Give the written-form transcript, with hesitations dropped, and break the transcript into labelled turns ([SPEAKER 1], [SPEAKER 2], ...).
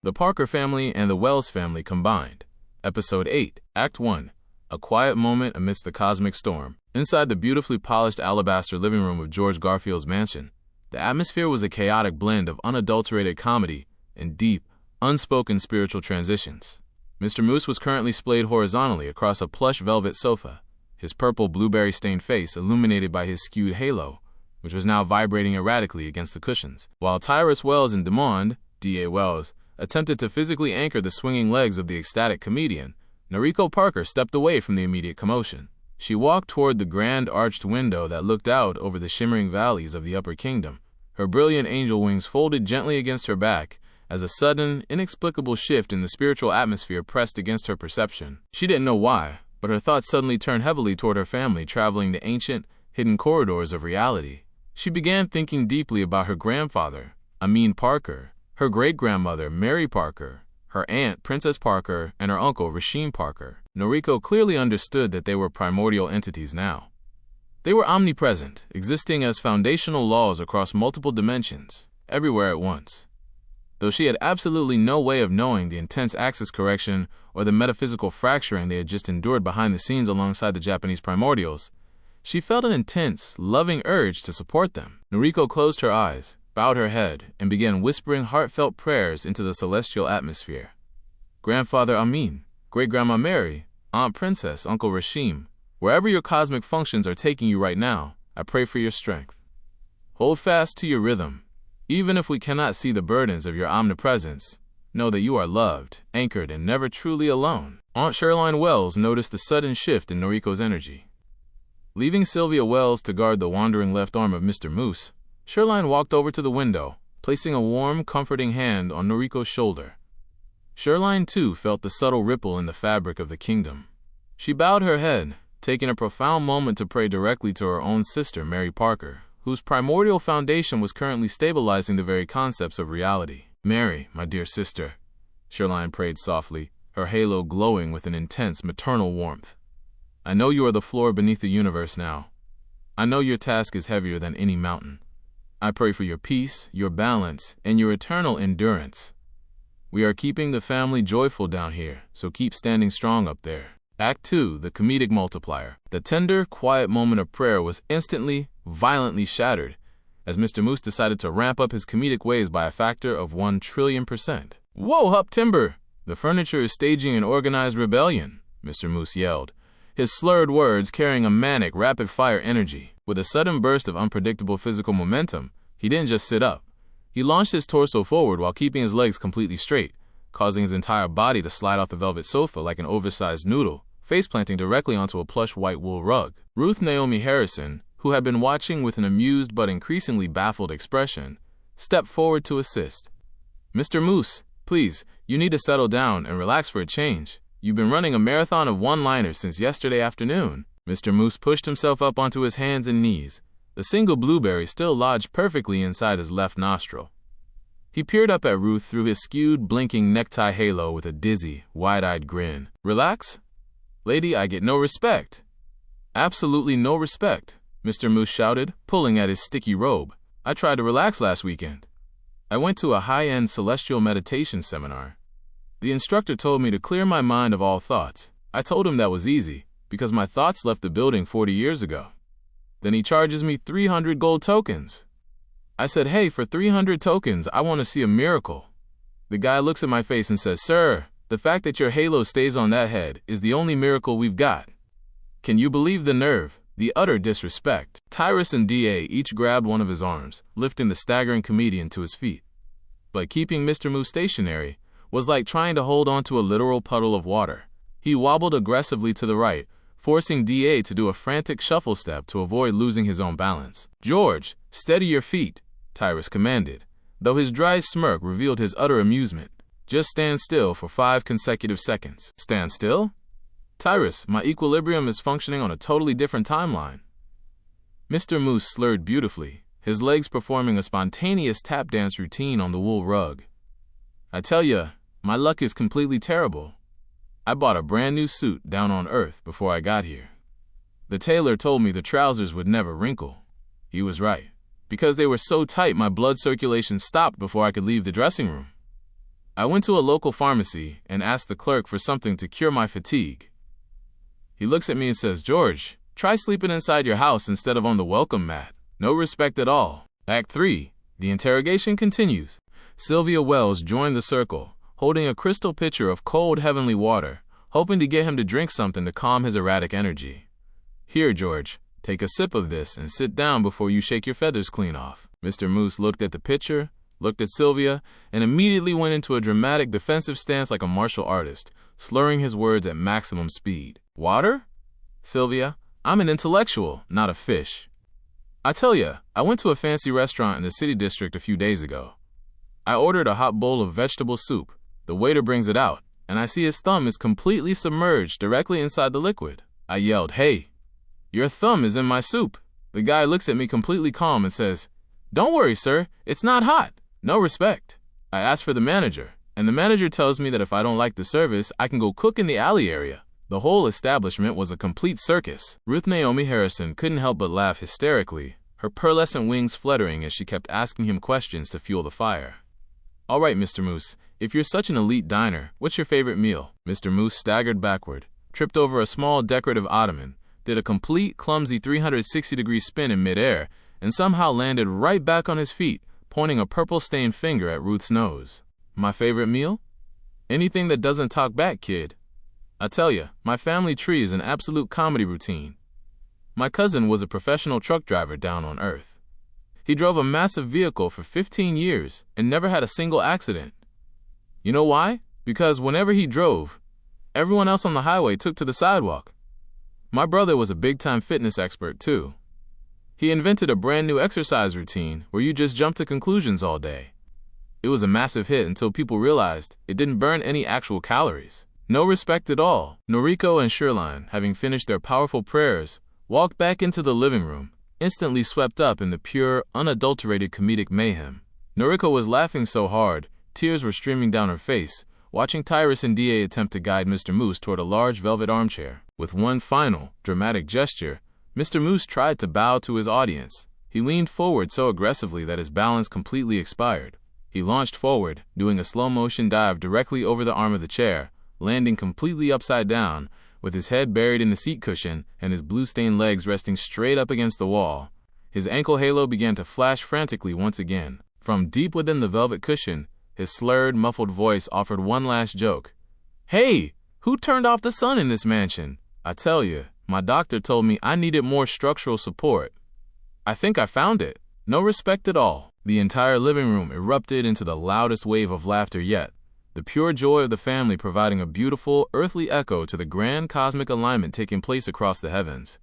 [SPEAKER 1] The Parker family and the Wells family combined. Episode 8, Act 1. A quiet moment amidst the cosmic storm. Inside the beautifully polished alabaster living room of George Garfield's mansion, the atmosphere was a chaotic blend of unadulterated comedy and deep, unspoken spiritual transitions. Mr. Moose was currently splayed horizontally across a plush velvet sofa, his purple blueberry-stained face illuminated by his skewed halo, which was now vibrating erratically against the cushions, while Tyras Wells and Demond, D.A. Wells, attempted to physically anchor the swinging legs of the ecstatic comedian. Noriko Parker stepped away from the immediate commotion. She walked toward the grand arched window that looked out over the shimmering valleys of the upper kingdom, her brilliant angel wings folded gently against her back as a sudden, inexplicable shift in the spiritual atmosphere pressed against her perception. She didn't know why, but her thoughts suddenly turned heavily toward her family traveling the ancient, hidden corridors of reality. She began thinking deeply about her grandfather, Amidst Parker, her great-grandmother, Mary Parker, her aunt, Princess Parker, and her uncle, Rasheem Parker. Noriko clearly understood that they were primordial entities now. They were omnipresent, existing as foundational laws across multiple dimensions, everywhere at once. Though she had absolutely no way of knowing the intense axis correction or the metaphysical fracturing they had just endured behind the scenes alongside the Japanese primordials, she felt an intense, loving urge to support them. Noriko closed her eyes, bowed her head, and began whispering heartfelt prayers into the celestial atmosphere. Grandfather Amin, Great-Grandma Mary, Aunt Princess, Uncle Rasheem, wherever your cosmic functions are taking you right now, I pray for your strength. Hold fast to your rhythm. Even if we cannot see the burdens of your omnipresence, know that you are loved, anchored, and never truly alone. Aunt Sherline Wells noticed the sudden shift in Noriko's energy. Leaving Sylvia Wells to guard the wandering left arm of Mr. Moose, Sherline walked over to the window, placing a warm, comforting hand on Noriko's shoulder. Sherline, too, felt the subtle ripple in the fabric of the kingdom. She bowed her head, taking a profound moment to pray directly to her own sister, Mary Parker, whose primordial foundation was currently stabilizing the very concepts of reality. Mary, my dear sister, Sherline prayed softly, her halo glowing with an intense maternal warmth. I know you are the floor beneath the universe now. I know your task is heavier than any mountain. I pray for your peace, your balance, and your eternal endurance. We are keeping the family joyful down here, so keep standing strong up there. Act 2, the comedic multiplier. The tender, quiet moment of prayer was instantly, violently shattered, as Mr. Moose decided to ramp up his comedic ways by a factor of 1,000,000,000,000%. Whoa, Hup Timber! The furniture is staging an organized rebellion, Mr. Moose yelled, his slurred words carrying a manic, rapid-fire energy. With a sudden burst of unpredictable physical momentum, he didn't just sit up. He launched his torso forward while keeping his legs completely straight, causing his entire body to slide off the velvet sofa like an oversized noodle, face-planting directly onto a plush white wool rug. Ruth Naomi Harrison, who had been watching with an amused but increasingly baffled expression, stepped forward to assist. Mr. Moose, please, you need to settle down and relax for a change. You've been running a marathon of one-liners since yesterday afternoon. Mr. Moose pushed himself up onto his hands and knees, the single blueberry still lodged perfectly inside his left nostril. He peered up at Ruth through his skewed, blinking necktie halo with a dizzy, wide-eyed grin. Relax? Lady, I get no respect. Absolutely no respect, Mr. Moose shouted, pulling at his sticky robe. I tried to relax last weekend. I went to a high-end celestial meditation seminar. The instructor told me to clear my mind of all thoughts. I told him that was easy, because my thoughts left the building 40 years ago. Then he charges me 300 gold tokens. I said, hey, for 300 tokens, I want to see a miracle. The guy looks at my face and says, sir, the fact that your halo stays on that head is the only miracle we've got. Can you believe the nerve, the utter disrespect? Tyras and D.A. each grabbed one of his arms, lifting the staggering comedian to his feet. But keeping Mr. Moose stationary was like trying to hold onto a literal puddle of water. He wobbled aggressively to the right, forcing D.A. to do a frantic shuffle step to avoid losing his own balance. George, steady your feet, Tyras commanded, though his dry smirk revealed his utter amusement. Just stand still for 5 consecutive seconds. Stand still? Tyras, my equilibrium is functioning on a totally different timeline. Mr. Moose slurred beautifully, his legs performing a spontaneous tap dance routine on the wool rug. I tell ya, my luck is completely terrible. I bought a brand new suit down on Earth before I got here. The tailor told me the trousers would never wrinkle. He was right. Because they were so tight, my blood circulation stopped before I could leave the dressing room. I went to a local pharmacy and asked the clerk for something to cure my fatigue. He looks at me and says, "George, try sleeping inside your house instead of on the welcome mat." No respect at all. Act 3. The interrogation continues. Sylvia Wells joined the circle, holding a crystal pitcher of cold heavenly water, hoping to get him to drink something to calm his erratic energy. "Here, George, take a sip of this and sit down before you shake your feathers clean off." Mr. Moose looked at the pitcher, looked at Sylvia, and immediately went into a dramatic defensive stance like a martial artist, slurring his words at maximum speed. "Water? Sylvia, I'm an intellectual, not a fish. I tell ya, I went to a fancy restaurant in the city district a few days ago. I ordered a hot bowl of vegetable soup. The waiter brings it out, and I see his thumb is completely submerged directly inside the liquid. I yelled, 'Hey, your thumb is in my soup.' The guy looks at me completely calm and says, 'Don't worry, sir, it's not hot.' No respect. I asked for the manager, and the manager tells me that if I don't like the service, I can go cook in the alley area. The whole establishment was a complete circus." Ruth Naomi Harrison couldn't help but laugh hysterically, her pearlescent wings fluttering as she kept asking him questions to fuel the fire. "All right, Mr. Moose, if you're such an elite diner, what's your favorite meal?" Mr. Moose staggered backward, tripped over a small decorative ottoman, did a complete clumsy 360-degree spin in midair, and somehow landed right back on his feet, pointing a purple-stained finger at Ruth's nose. "My favorite meal? Anything that doesn't talk back, kid. I tell ya, my family tree is an absolute comedy routine. My cousin was a professional truck driver down on Earth. He drove a massive vehicle for 15 years and never had a single accident. You know why? Because whenever he drove, everyone else on the highway took to the sidewalk. My brother was a big-time fitness expert, too. He invented a brand new exercise routine where you just jump to conclusions all day. It was a massive hit until people realized it didn't burn any actual calories. No respect at all." Noriko and Shirline, having finished their powerful prayers, walked back into the living room, instantly swept up in the pure, unadulterated comedic mayhem. Noriko was laughing so hard, tears were streaming down her face, watching Tyras and DA attempt to guide Mr. Moose toward a large velvet armchair. With one final, dramatic gesture, Mr. Moose tried to bow to his audience. He leaned forward so aggressively that his balance completely expired. He launched forward, doing a slow-motion dive directly over the arm of the chair, landing completely upside down, with his head buried in the seat cushion and his blue-stained legs resting straight up against the wall. His ankle halo began to flash frantically once again. From deep within the velvet cushion, his slurred, muffled voice offered one last joke. "Hey, who turned off the sun in this mansion? I tell you, my doctor told me I needed more structural support. I think I found it. No respect at all." The entire living room erupted into the loudest wave of laughter yet, the pure joy of the family providing a beautiful, earthly echo to the grand cosmic alignment taking place across the heavens.